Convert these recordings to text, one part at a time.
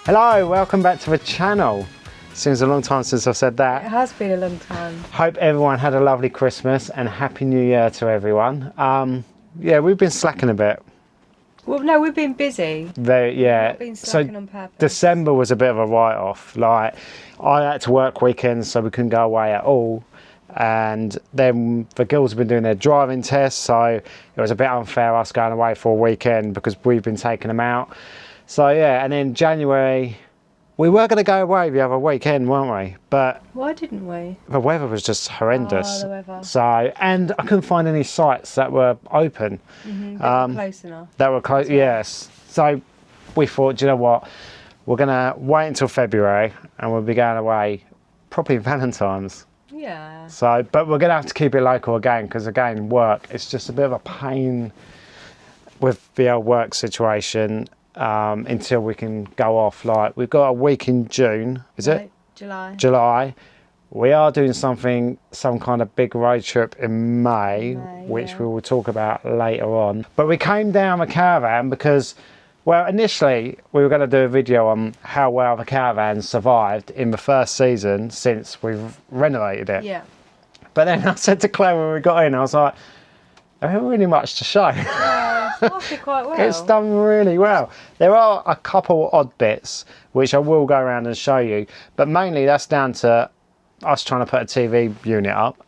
Hello, welcome back to the channel. Seems a long time since I've said that. It has been a long time. Hope everyone had a lovely Christmas and Happy New Year to everyone. Yeah, we've been slacking a bit. Well, no, we've been busy. Yeah. Not been slacking on purpose. December was a bit of a write-off. Like, I had to work weekends, so we couldn't go away at all. And then the girls have been doing their driving tests, so it was a bit unfair us going away for a weekend because we've been taking them out. So yeah, and then January, we were going to go away the other weekend, weren't we? But why didn't we? the weather was just horrendous. Oh, the weather. So, and I couldn't find any sites that were open. That were close enough. That were close, yes. So we thought, do you know what? We're going to wait until February and we'll be going away probably Valentine's. Yeah. So, but we're going to have to keep it local again because again, work, it's just a bit of a pain with the old work situation until we can go off. Like, we've got a week in June, is it? July. We are doing some kind of big road trip in May, which we will talk about later on. But we came down the caravan because, well, initially we were going to do a video on how well the caravan survived in the first season since we've renovated it. Yeah. But then I said to Claire when we got in, I was like, I haven't really much to show. Yeah, it's lasted quite well. It's done really well. There are a couple odd bits which I will go around and show you, but mainly that's down to us trying to put a TV unit up.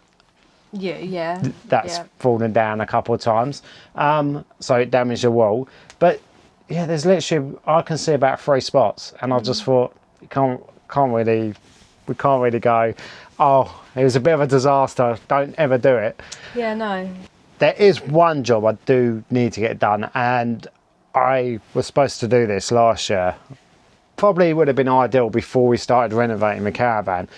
Yeah. That's fallen down a couple of times, so it damaged the wall. But yeah, there's literally, I can see about 3 spots, and I just thought, we can't really go, oh, it was a bit of a disaster, don't ever do it. Yeah, no. There is one job I do need to get done, and I was supposed to do this last year. Probably would have been ideal before we started renovating the caravan,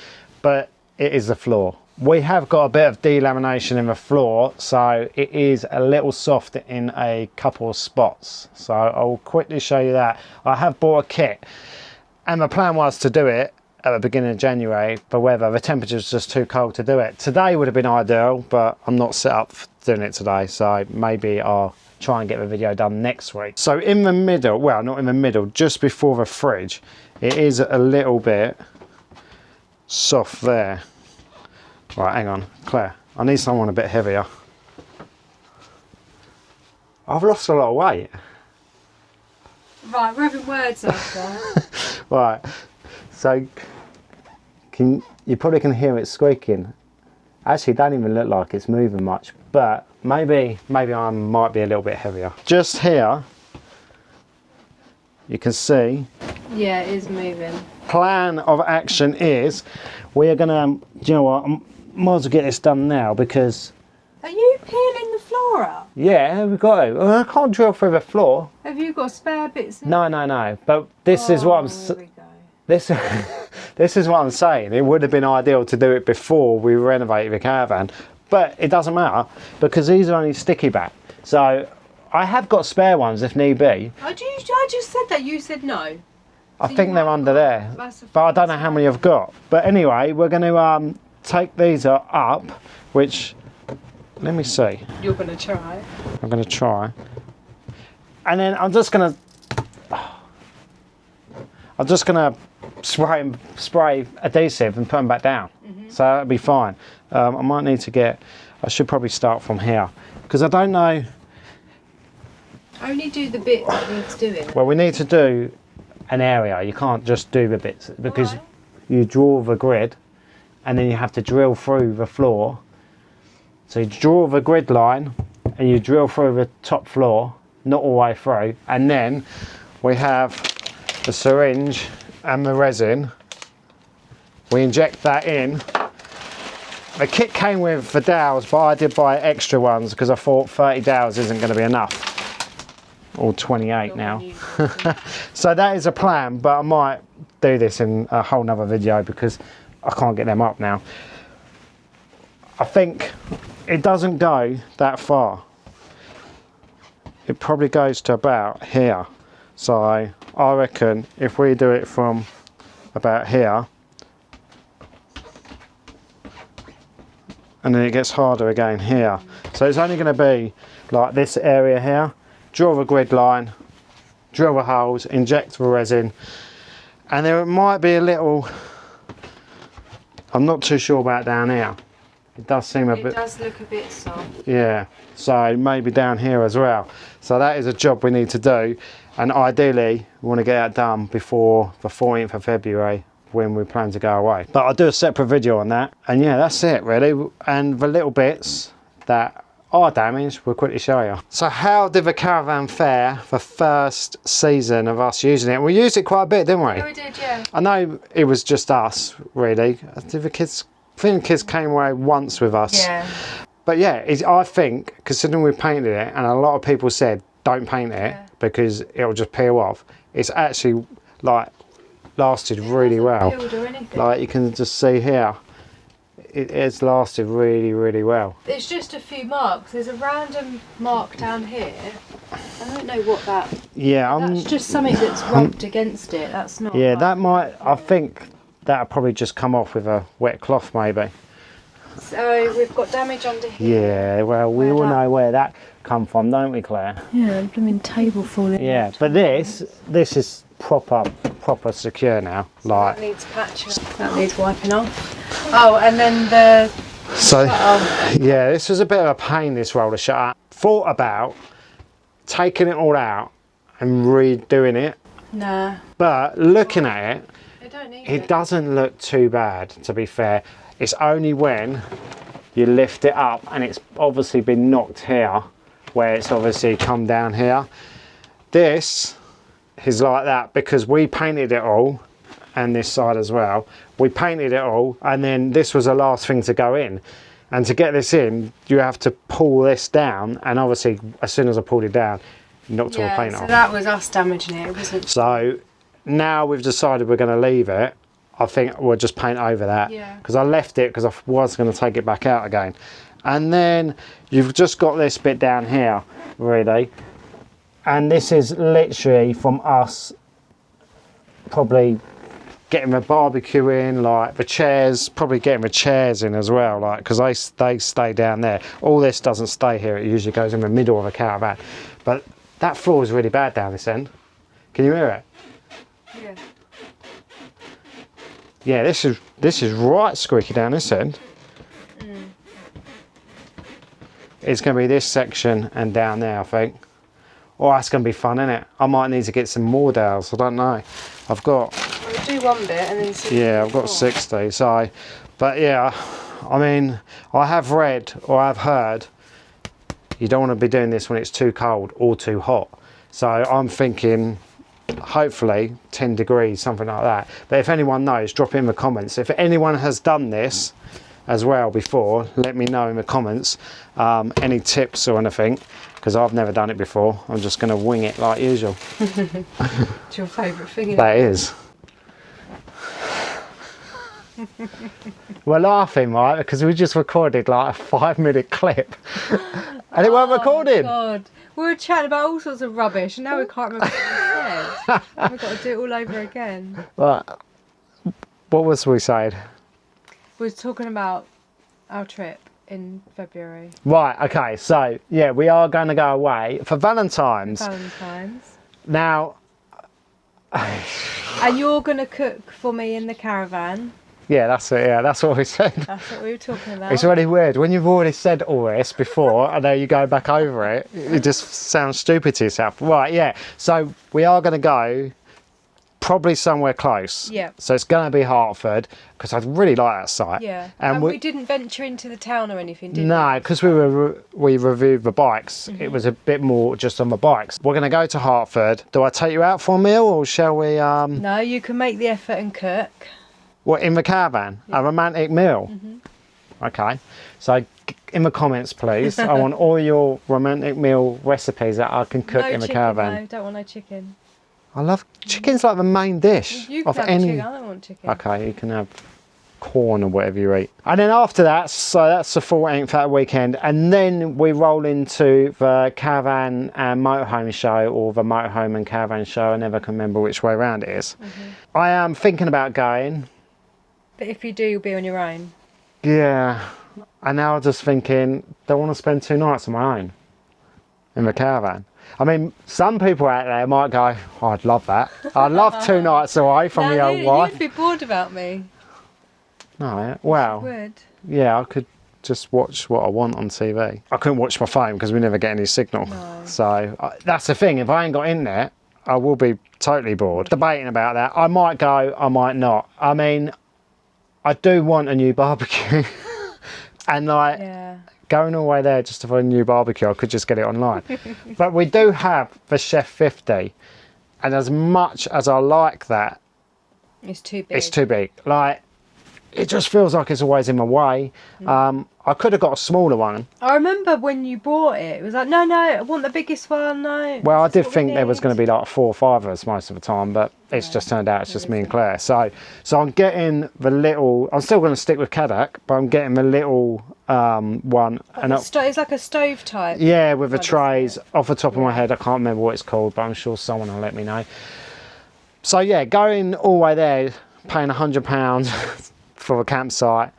but it is the floor. We have got a bit of delamination in the floor, so it is a little soft in a couple of spots. So I'll quickly show you that. I have bought a kit, and the plan was to do it at the beginning of January, but whether the temperature's just too cold to do it. Today would have been ideal, but I'm not set up for doing it today, so maybe I'll try and get the video done next week. So in the middle, well, not in the middle, just before the fridge, it is a little bit soft there. Right, hang on, Claire, I need someone a bit heavier. I've lost a lot of weight. Right, we're having words after. Right, so you probably can hear it squeaking. Actually, it don't even look like it's moving much, but maybe I might be a little bit heavier. Just here, you can see. Yeah, it is moving. Plan of action is, we are gonna, do you know what, I might as well get this done now because... Are you peeling the floor up? Yeah, we've got to. I can't drill through the floor. Have you got spare bits? No, but this is what I'm... Here we go. This is what I'm saying. It would have been ideal to do it before we renovated the caravan, but it doesn't matter because these are only sticky back. So I have got spare ones if need be. I just said that. You said no. I think they're under there, but I don't know how many I've got. But anyway, we're going to take these up, which, let me see. You're going to try. I'm going to try. And then I'm just going to spray adhesive and put them back down. So that'll be fine. I might need to I should probably start from here because I don't know. Only do the bit that needs doing. Well, we need to do an area. You can't just do the bits because you draw the grid and then you have to drill through the floor. So you draw the grid line and you drill through the top floor, not all the way through, and then we have the syringe and the resin. We inject that in. The kit came with the dowels, but I did buy extra ones because I thought 30 dowels isn't going to be enough. Or 28 now. So that is a plan, but I might do this in a whole nother video because I can't get them up now. I think it doesn't go that far. It probably goes to about here. So I reckon if we do it from about here, and then it gets harder again here. So it's only going to be like this area here. Draw the grid line, drill the holes, inject the resin, And there might be a little, I'm not too sure about down here. It does seem a bit. It does look a bit soft. Yeah, so maybe down here as well. So that is a job we need to do, and ideally we want to get that done before the 14th of February when we plan to go away. But I'll do a separate video on that, and yeah, that's it really. And the little bits that are damaged, we'll quickly show you. So how did the Caravan fare the first season of us using it? We used it quite a bit, didn't we? Yeah, we did, yeah. I know it was just us, really. Did the kids? I think the kids came away once with us. Yeah. But yeah, I think, considering we painted it, and a lot of people said don't paint it because it'll just peel off. It's actually like lasted really well. Peeled or anything. Like you can just see here, it's lasted really, really well. It's just a few marks. There's a random mark down here. I don't know what that. Yeah, That's just something that's rubbed against it. That's not. yeah, like- that might. I think that'll probably just come off with a wet cloth, maybe. So we've got damage under here. Yeah, well, we all know where that come from, don't we, Claire? Yeah, blooming table falling. Yeah, but this is proper secure now. Like, That needs patching. That needs wiping off. Oh, and then the. so yeah, this was a bit of a pain, this roller shutter. Thought about taking it all out and redoing it, Nah. but looking at it, I don't need it doesn't look too bad, to be fair. It's only when you lift it up and it's obviously been knocked here, where it's obviously come down here. This is like that because we painted it all, and this side as well. We painted it all, and then this was the last thing to go in. And to get this in, you have to pull this down, and obviously as soon as I pulled it down, it knocked all the paint so off. that was us damaging it. It wasn't. So now we've decided we're going to leave it. I think we'll just paint over that because I left it because I was going to take it back out again. And then you've just got this bit down here, really. And this is literally from us probably getting the barbecue in, like the chairs, probably getting the chairs in as well, like because they stay down there. All this doesn't stay here. It usually goes in the middle of a caravan. But that floor is really bad down this end. Can you hear it? Yeah. Yeah, this is right squeaky down this end. It's going to be this section and down there, I think. Oh, that's going to be fun, isn't it? I might need to get some more dowels. I don't know. I've got. We'll do one bit and then see. Yeah, I've got 60. So, but yeah, I mean, I have read or I've heard you don't want to be doing this when it's too cold or too hot. So I'm thinking. Hopefully 10 degrees, something like that. But if anyone knows, drop it in the comments. If anyone has done this as well before, let me know in the comments any tips or anything, because I've never done it before. I'm just going to wing it like usual. It's your favourite thing, isn't That is. We're laughing, right, because we just recorded like a 5-minute clip and it weren't recorded. God. We were chatting about all sorts of rubbish and now we can't remember what we said. We've got to do it all over again. But what was we saying? We were talking about our trip in February. Right, okay, so yeah, we are going to go away for Valentine's. Valentine's. Now, And you're going to cook for me in the caravan. yeah, that's it, yeah, that's what we said. That's what we were talking about. It's really weird when you've already said all this before and then you go back over it, it just sounds stupid to yourself. Right, yeah, so we are going to go probably somewhere close. Yeah. So it's going to be Hertford because I really like that site. Yeah. And we didn't venture into the town or anything, did we? no, because we reviewed the bikes. It was a bit more just on the bikes. We're going to go to Hertford. Do I take you out for a meal or shall we? No, you can make the effort and cook. What, in the caravan? A romantic meal? Okay. So in the comments, please. I want all your romantic meal recipes that I can cook No in the chicken, caravan. no, don't want no chicken. I love chicken's like the main dish You can of have any. chicken, I don't want chicken. Okay, you can have corn or whatever you eat. And then after that, so that's the 14th, that weekend, and then we roll into the caravan and motorhome show, or the motorhome and caravan show. I never can remember which way around it is. I am thinking about going. But if you do, you'll be on your own. Yeah, and now I'm just thinking, don't want to spend 2 nights on my own. in the caravan. I mean, some people out there might go, oh, I'd love that. I'd love 2 nights away from the old wife. You'd be bored about me. No, well, You would. yeah, I could just watch what I want on TV. I couldn't watch my phone because we never get any signal. No. So that's the thing. If I ain't got internet, I will be totally bored. Debating about that. I might go, I might not. I mean, I do want a new barbecue. And like, going all the way there just to find a new barbecue, I could just get it online. But we do have the Chef 50. And as much as I like that, it's too big. it's too big. Like, it just feels like it's always in my way. I could have got a smaller one. I remember when you bought it, it was like, no, I want the biggest one, no. Well, I did think there was going to be like 4 or 5 of us most of the time, but it's just turned out it's just me and Claire. So I'm getting the little, I'm still going to stick with Kadak, but I'm getting the little one. And it's like a stove type. Yeah, with the trays. Off the top of my head, I can't remember what it's called, but I'm sure someone will let me know. So yeah, going all the way there, paying £100 for a campsite.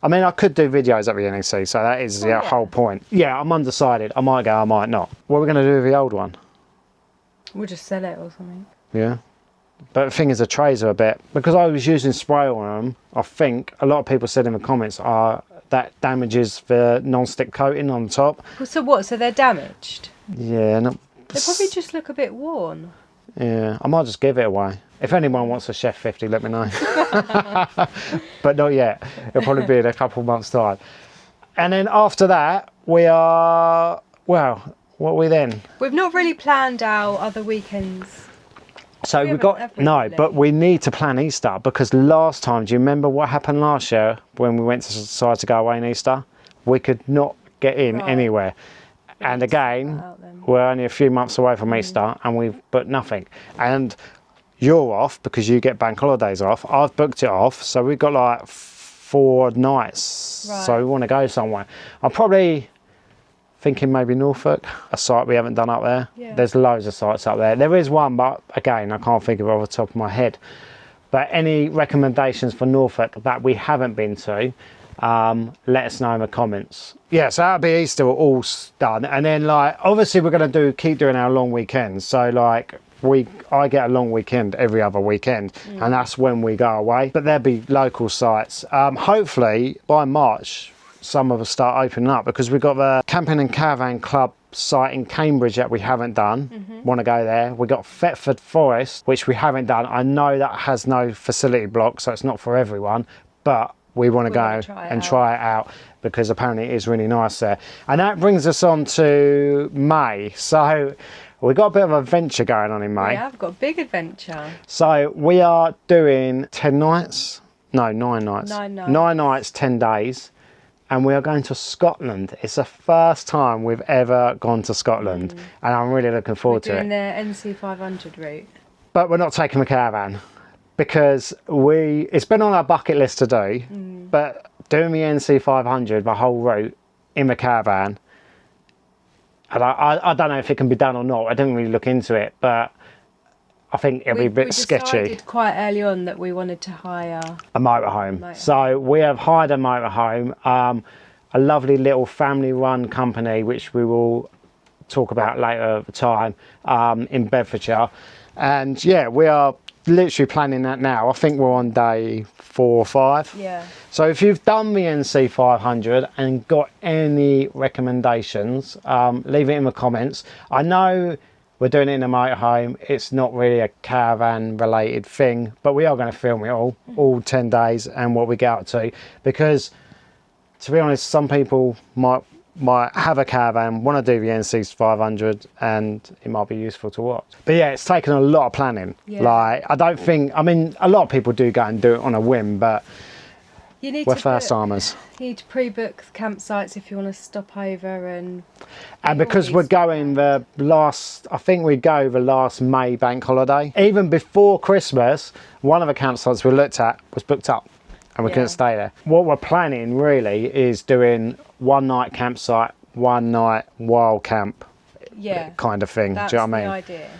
I mean, I could do videos at the NEC, so that is the whole point. Yeah, I'm undecided. I might go, I might not. What are we going to do with the old one? We'll just sell it or something. Yeah. But the thing is, the trays are a bit... Because I was using spray on them, I think a lot of people said in the comments, that damages the non-stick coating on the top. So what? So they're damaged? Yeah. They probably just look a bit worn. Yeah, I might just give it away. If anyone wants a Chef 50, let me know. But not yet. It'll probably be in a couple of months' time. And then after that, we are... Well, what are we then? We've not really planned our other weekends. So we've got... No, but we need to plan Easter, because last time, do you remember what happened last year when we went to decide to go away in Easter? We could not get in anywhere. And again, we're only a few months away from Easter and we've booked nothing. And you're off because you get bank holidays off. I've booked it off. So we've got like 4 nights. Right. So we want to go somewhere. I'm probably thinking maybe Norfolk, a site we haven't done up there. Yeah. There's loads of sites up there. There is one, but again, I can't think of it off the top of my head. But any recommendations for Norfolk that we haven't been to, let us know in the comments. Yeah, so that'll be Easter all done, and then like obviously we're going to keep doing our long weekends. So like I get a long weekend every other weekend, and that's when we go away. But there'll be local sites. Hopefully by March some of us start opening up, because we've got the Camping and Caravan Club site in Cambridge that we haven't done. Want to go there. We've got Thetford Forest, which we haven't done. I know that has no facility block, so it's not for everyone, but we want to go and try it out, because apparently it is really nice there. And that brings us on to May. So we've got a bit of an adventure going on in May. Yeah, I've got a big adventure. So we are doing 10 nights. No, 9 nights. 9 nights. 9 nights, 10 days. And we are going to Scotland. It's the first time we've ever gone to Scotland. And I'm really looking forward to it. We're doing the NC 500 route. But we're not taking the caravan, because it's been on our bucket list to do, but doing the NC 500, the whole route in the caravan, and I don't know if it can be done or not. I didn't really look into it, but I think it'll be a bit sketchy. We decided quite early on that we wanted to hire a motorhome. So we have hired a motorhome, a lovely little family-run company, which we will talk about later at the time, in Bedfordshire. And yeah, we are literally planning that now. I think we're on day 4 or 5. Yeah. So if you've done the NC 500 and got any recommendations, leave it in the comments. I know we're doing it in a motorhome. It's not really a caravan related thing, but we are going to film it all 10 days and what we get up to, because to be honest, some people might have a caravan, want to do the NC 500, and it might be useful to watch. But yeah, it's taken a lot of planning. Like, I mean, a lot of people do go and do it on a whim, but we're first timers. You need to pre-book campsites if you want to stop over, and because we're going I think we go the last May bank holiday. Even before Christmas, one of the campsites we looked at was booked up, and we couldn't stay there. What we're planning really is doing 1 night campsite, 1 night wild camp, kind of thing. That's do you know what I mean? the idea.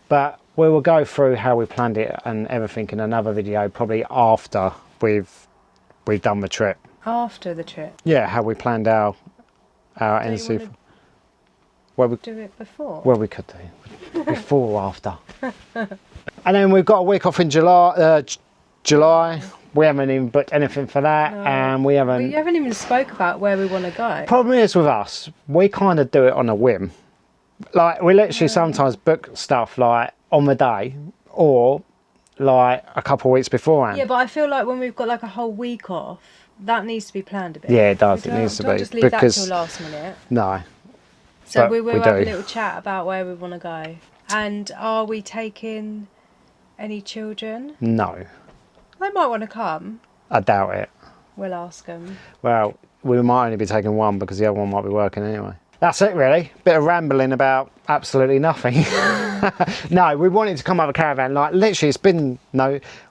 But we will go through how we planned it and everything in another video, probably after we've done the trip. After the trip? Yeah, how we planned our NC. Well, we do it before. Well, we could do before or after. And then we've got a week off in July. We haven't even booked anything for that, No. and we haven't. But you haven't even spoke about where we want to go. Problem is with us, we kind of do it on a whim. Like we literally sometimes book stuff like on the day or like a couple of weeks beforehand. Yeah, but I feel like when we've got like a whole week off, that needs to be planned a bit. Yeah, it does. We It needs to don't be just leave because that till last minute. no. So But we will we have a do. little chat about where we want to go. And are we taking any children? No, They might want to come. I doubt it. We'll ask them. Well, we might only be taking one because the other one might be working anyway. That's it really. Bit of rambling about absolutely nothing. No, we wanted to come up with a caravan. Like literally it's been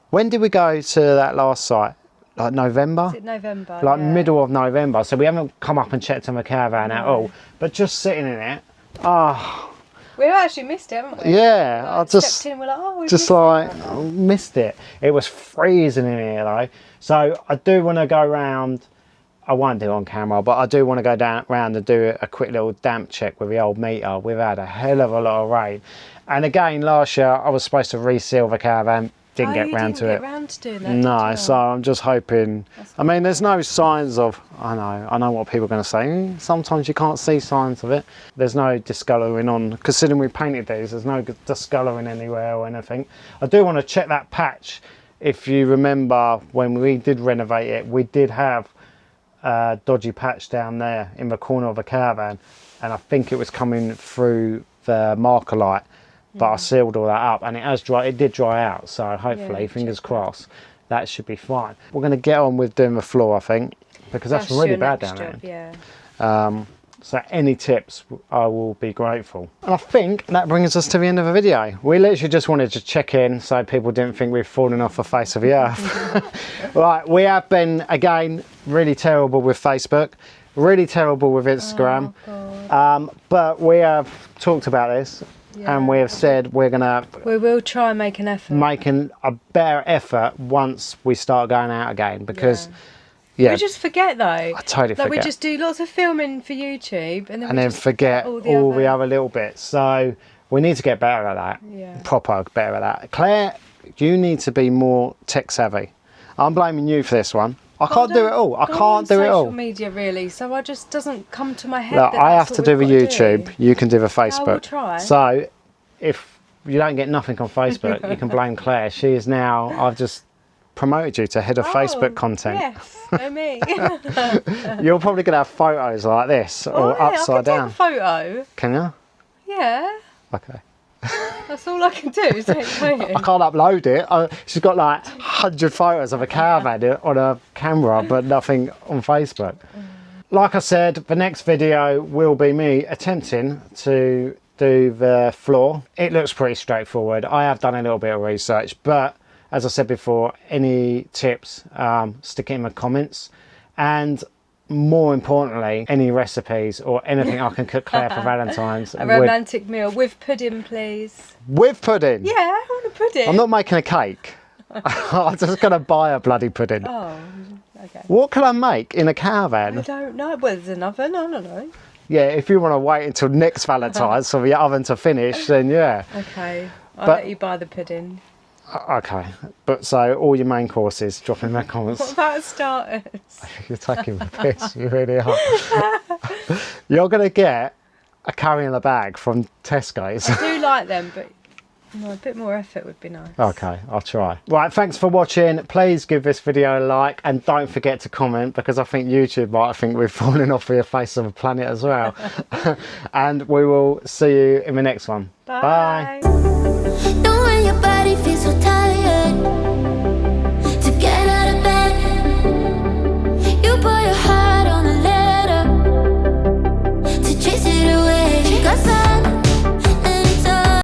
when did we go to that last site? Like November? Is it November? Like Yeah. middle of November. So we haven't come up and checked on the caravan at all. But just sitting in it, We've actually missed it, haven't we? yeah, I Like, just stepped in, we're like, oh, we've just missed like it. I missed it. It was freezing in here though. So I do want to go round. I won't do it on camera, but I do want to go round and do a quick little damp check with the old meter. We've had a hell of a lot of rain. And again, last year I was supposed to reseal the caravan. Didn't get round to it. Round to doing that, No, did you? so I'm just hoping. I mean, there's no signs of. I know what people are going to say. Sometimes you can't see signs of it. There's no discolouring on. Considering we painted these, there's no discolouring anywhere or anything. I do want to check that patch. If you remember when we did renovate it, we did have a dodgy patch down there in the corner of the caravan, and I think it was coming through the marker light. But I sealed all that up and it did dry out, so hopefully, fingers crossed, that should be fine. We're going to get on with doing the floor, I think, because that's really your bad next down job, there. Yeah. So any tips, I will be grateful. And I think that brings us to the end of the video. We literally just wanted to check in so people didn't think we've fallen off the face of the earth. Right, we have been, again, really terrible with Facebook, really terrible with Instagram. But we have talked about this. Yeah. And we have said we will try and make an effort. making a better effort once we start going out again because we just forget though. I totally forget. We just do lots of filming for YouTube and then just forget all the other little bits. So we need to get better at that. Yeah. Proper better at that. Claire, you need to be more tech savvy. I'm blaming you for this one. I can't do it all. I can't do it all. Social media really, so I just doesn't come to my head. Look, I have to do the we've got to YouTube. You can do the Facebook. we'll try. So if you don't get nothing on Facebook, you can blame Claire. She is now. I've just promoted you to head of Facebook content. Yes, no me. You're probably gonna have photos like this or upside I down. can take a photo. Can you? Yeah, Okay. that's all I can do. Is take photos. I can't upload it. She's got like 100 photos of a caravan on a camera, but nothing on Facebook. Like I said, the next video will be me attempting to do the floor. It looks pretty straightforward. I have done a little bit of research, but as I said before, any tips, stick it in the comments. And more importantly, any recipes or anything I can cook Claire for Valentine's. A romantic meal with pudding, please. With pudding? Yeah, I want a pudding. I'm not making a cake. I'm just going to buy a bloody pudding. Oh, okay. What can I make in a I caravan? don't know. Well, there's an oven. I don't know. Yeah, if you want to wait until next Valentine's for the oven to finish, then yeah. Okay, I'll But- let you buy the pudding. Okay, but so all your main courses, drop in their What comments. about starters? You're taking the piss, you really are. You're going to get a curry in a bag from Tesco's. I do like them, but a bit more effort would be nice. Okay, I'll try. Right, thanks for watching. Please give this video a like and don't forget to comment because I think YouTube might think we've fallen off the face of the planet as well. And we will see you in the next one. Bye. Don't